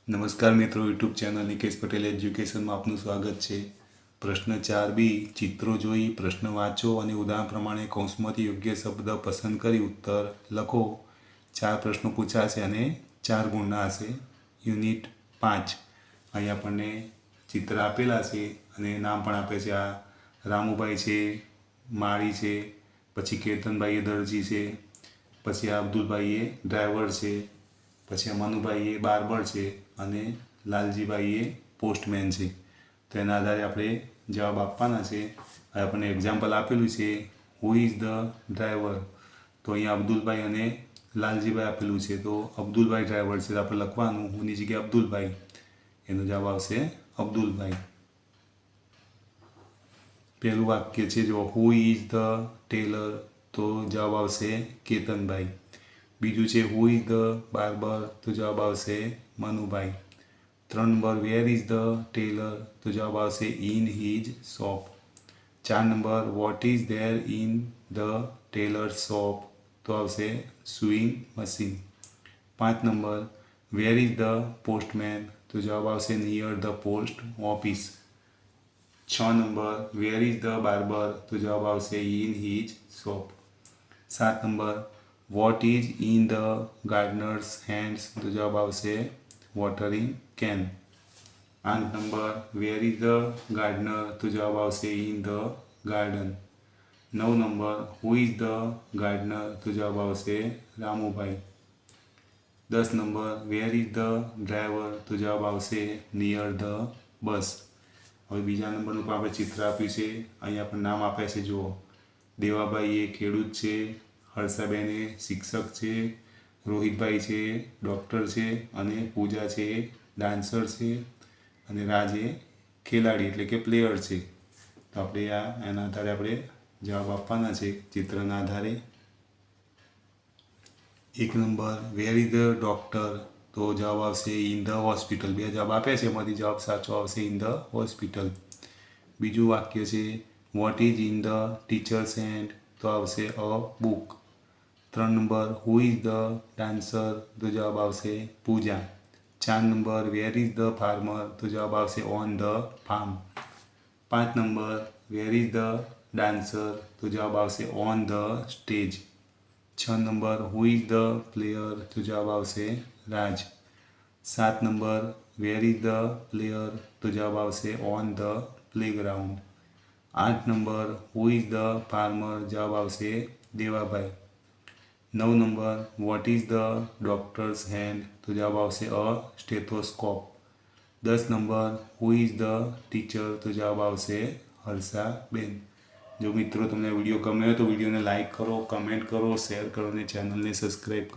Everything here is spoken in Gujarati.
નમસ્કાર મિત્રો, યુટ્યુબ ચેનલ નિકેશ પટેલ એજ્યુકેશનમાં આપનું સ્વાગત છે. પ્રશ્ન 4b, ચિત્રો જોઈ પ્રશ્ન વાંચો અને ઉદાહરણ પ્રમાણે કૌંસમાંથી યોગ્ય શબ્દ પસંદ કરી ઉત્તર લખો. 4 પ્રશ્નો પૂછાશે અને 4 ગુણના હશે. યુનિટ 5. અહીં આપણને ચિત્ર આપેલા છે અને નામ પણ આપે છે. આ રામુભાઈ છે, માળી છે, પછી કેતનભાઈ એ દરજી છે, પછી આ અબ્દુલભાઈ એ ડ્રાઈવર છે, પછી આ મનુભાઈ એ બાર્બર છે અને લાલજીભાઈ એ પોસ્ટમેન છે. તો એના આધારે આપણે જવાબ આપવાના છે. આપણને એક્ઝામ્પલ આપેલું છે, હુ ઇઝ ધ ડ્રાઈવર. તો અહીંયા અબ્દુલભાઈ અને લાલજીભાઈ આપેલું છે, તો અબ્દુલભાઈ ડ્રાઈવર છે. તો આપણે લખવાનું હુની જગ્યાએ અબ્દુલભાઈ. એનો જવાબ આવશે અબ્દુલભાઈ. પહેલું વાક્ય છે જો, હુ ઇઝ ધ ટેલર. તો જવાબ આવશે કેતનભાઈ. બીજું છે હુ ઇઝ ધ બાર્બર. તો જવાબ આવશે Manubhai. 3 number, where is the tailor. તો જવાબ આવશે in his shop. 4 number, what is there in the tailor shop. તો આવશે sewing machine. 5 number, where is the postman. તો જવાબ આવશે near the post office. 6 number, where is the barber. તો જવાબ આવશે in his shop. 7 number, what is in the gardener's hands. તો જવાબ આવશે watering can. 8 number, where is the gardener. તો જવાબ આવશે in the garden. 9 number, who is the gardener. તો જવાબ આવશે Ramubhai. 10 number, where is the driver. તો જવાબ આવશે નિયર ધ બસ. હવે બીજા નંબરનું પણ આપણે ચિત્ર આપ્યું છે. અહીંયા પણ નામ આપ્યા છે જુઓ. દેવાભાઈ એ ખેડૂત છે, હર્ષાબેન એ શિક્ષક છે, રોહિતભાઈ છે ડૉક્ટર છે, અને પૂજા છે ડાન્સર છે, અને રાજ એ ખેલાડી એટલે કે પ્લેયર છે. તો આપણે એના આધારે આપણે જવાબ આપવાના છે ચિત્રના આધારે. 1 number, where is the doctor. તો જવાબ આવશે ઇન ધ હોસ્પિટલ. 2 જવાબ આપ્યા છે, એમાંથી જવાબ સાચો આવશે ઇન ધ હોસ્પિટલ. બીજું વાક્ય છે, vote is in the teachers hand. તો આવશે અ book. 3 number, who is the dancer. તો જવાબ આવશે પૂજા. 4 number, where is the farmer. તો જવાબ આવશે on the farm. 5 number, where is the dancer. તો જવાબ આવશે on the stage. 6 number, who is the player. તો જવાબ આવશે રાજ. 7 number, where is the player. તો જવાબ આવશે on the playground. 8 number, who is the farmer. જવાબ આવશે Devabhai. 9 number, what is the doctor's hand. તો જવાબ આવશે a stethoscope. 10 number, who is the teacher. તો જવાબ આવશે હર્ષાબેન. જો મિત્રો તમને વિડીયો ગમ્યો હોય તો વિડીયોને લાઇક કરો, કમેન્ટ કરો, શેર કરો અને ચેનલને સબસ્ક્રાઈબ કરો.